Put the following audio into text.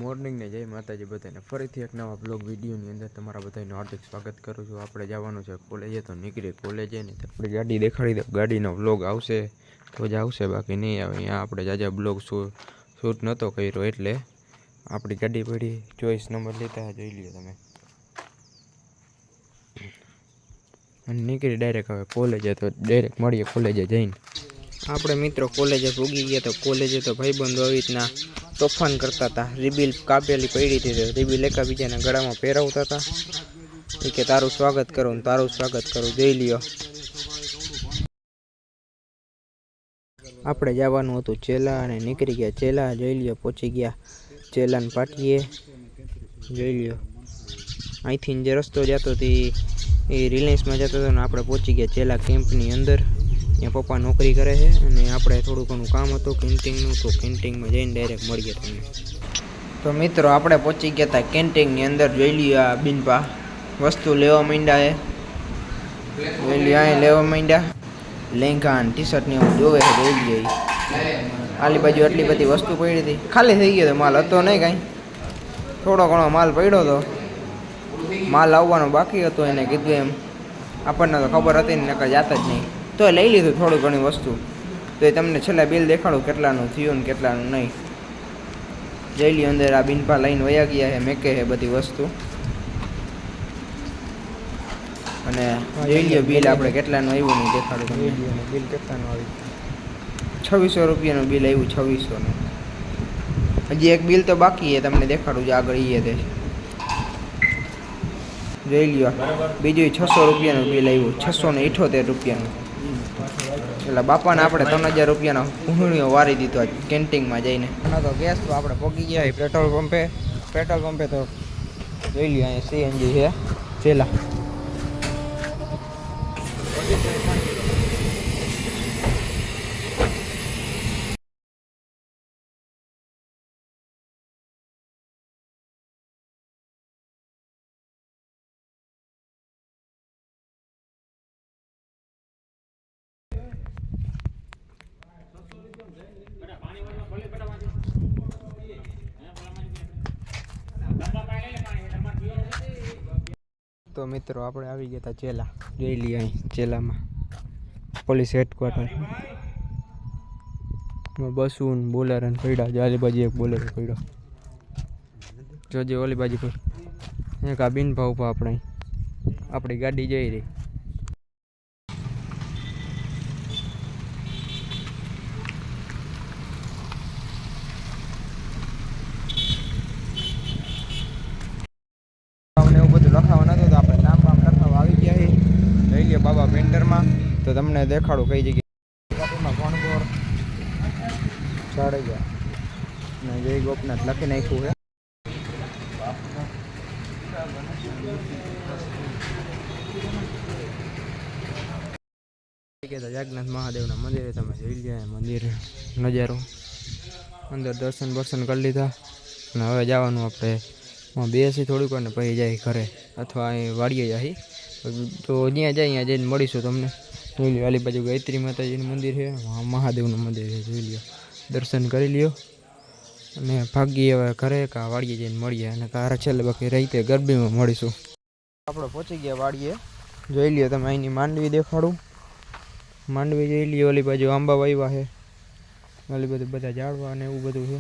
Morning ને જય માતાજી બધાને ફરીથી એક નવા બ્લોગ વિડીયોની અંદર તમારા બધાનું હાર્દિક સ્વાગત કરું છું। આપણે જવાનું છે કોલેજે, તો નીકળી કોલેજે ને આપણી ગાડી દેખાડી દો, ગાડીનો બ્લોગ આવશે તો જ આવશે, બાકી નહીં આવે। અહીંયા આપણે જાજા બ્લોગ શૂટ નહોતો કર્યો એટલે આપણી ગાડી પડી 24 નંબર લીધા જોઈ લ્યો તમે, અને નીકળી ડાયરેક્ટ હવે કોલેજે। તો ડાયરેક્ટ મળીએ કોલેજે જઈને। આપણે મિત્રો કોલેજે ભૂગી ગયા, તો કોલેજે તો ભાઈબંધો આવી રીતના તોફાન કરતા હતા। રીબીલ કાપેલી પડી હતી, રીબીલ એકાબીજાના ગળામાં પહેરાવતા હતા। એ કે તારું સ્વાગત કરું ને તારું સ્વાગત કરું, જોઈ લ્યો। આપણે જવાનું હતું ચેલા અને નીકળી ગયા ચેલા, જોઈ લ્યો। પહોંચી ગયા ચેલાને પાટીએ, જોઈ લ્યો। અહીંથી જે રસ્તો જતો હતી એ રિલાયન્સમાં જતો હતો ને આપણે પહોંચી ગયા ચેલા કેમ્પની અંદર। ત્યાં પપ્પા નોકરી કરે છે અને આપણે થોડું ઘણું કામ હતું કેન્ટીનનું, તો કેન્ટીનમાં જઈને ડાયરેક્ટ મળીએ તમને। તો મિત્રો આપણે પહોંચી ગયા હતા કેન્ટીનની અંદર, જોઈ લ્યો। આ બિનપા વસ્તુ લેવા માંડ્યા છે, જોઈ લ્યો। અહીં લેવા માંડ્યા લેંઘા ટી શર્ટ ને એવું જોવે છે, જોઈ લ્યો। આલી બાજુ આટલી બધી વસ્તુ પડી હતી, ખાલી થઈ ગયો હતો માલ, હતો નહીં કાંઈ, થોડો ઘણો માલ પડ્યો હતો। માલ આવવાનો બાકી હતો, એને કીધું એમ, આપણને તો ખબર હતી ને નકર જાત જ નહીં, તો લઈ લીધું થોડી ઘણી વસ્તુ। તો એ તમને છેલ્લા બિલ દેખાડું કેટલાનું થયું ને કેટલાનું નહીં, જઈ લ્યો। અંદર આ બિનપા લઈને વયા ગયા છે, મેકે છે બધી વસ્તુ, અને જોઈ લ્યો બિલ આપણે કેટલાનું આવ્યું નહીં દેખાડું તમને। બિલ કેટલાનું આવ્યું? 2600 રૂપિયાનું બિલ આવ્યું, 2600નું। હજી એક બિલ તો બાકી છે, તમને દેખાડું જ આગળ એ તે, જોઈ લ્યો। બીજું 600 રૂપિયાનું બિલ આવ્યું, 678 રૂપિયાનું। એટલે બાપાને આપણે 3000 રૂપિયાનો ભૂણીઓ વારી દીધો કેન્ટીનમાં જઈને। તો ગેસ તો આપણે પહોંચી ગયા પેટ્રોલ પંપે તો જોઈ લ્યો અહીંયા સીએનજી છે ચેલા। તો મિત્રો આપણે આવી ગયા હતા ચેલા, જોઈ લઈએ। અહીં ચેલામાં પોલીસ હેડક્વાર્ટર, બસું બોલર અને પડ્યા, જાલી બાજુ એક બોલર પડ્યો, જોજે ઓલી બાજુ પર એક આ બિન ભાવ પર આપણી ગાડી જઈ રહી। એવું બધું લખાવવાનું હતું, તો આપણે નામ લખાવવા આવી ગયા છીએ, લઈ લ્યો બાબા પેન્ટરમાં। તો તમને દેખાડું કઈ જગ્યાએ ભણગોર ચાળી ગયા ને જય ગોપનાથ લખી નાખ્યું છે। જગન્નાથ મહાદેવના મંદિરે તમે જોઈ લ્યો, મંદિર નજારો, અંદર દર્શન કરી લીધા અને હવે જવાનું આપણે બેસી થોડીક વાર ને પછી જાય ઘરે અથવા અહીં વાડીએ જાય, તો જ્યાં જાય ત્યાં જઈને મળીશું તમને। જોઈ લ્યો આલી બાજુ ગાયત્રી માતાજીનું મંદિર છે, મહાદેવનું મંદિર છે, જોઈ લ્યો। દર્શન કરી લ્યો અને ભાગીએ હવે ઘરે, કા વાડીએ જઈને મળીએ, અને કાર છેલ્લે બાકી રહીતે ગરબીમાં મળીશું। આપણે પહોંચી ગયા વાડીએ, જોઈ લ્યો તમે। અહીંની માંડવી દેખાડું, માંડવી જોઈ લ્યો। ઓલી બાજુ આંબા વાવ્યા છે, ઓલી બધું બધા ઝાડવા ને એવું બધું છે।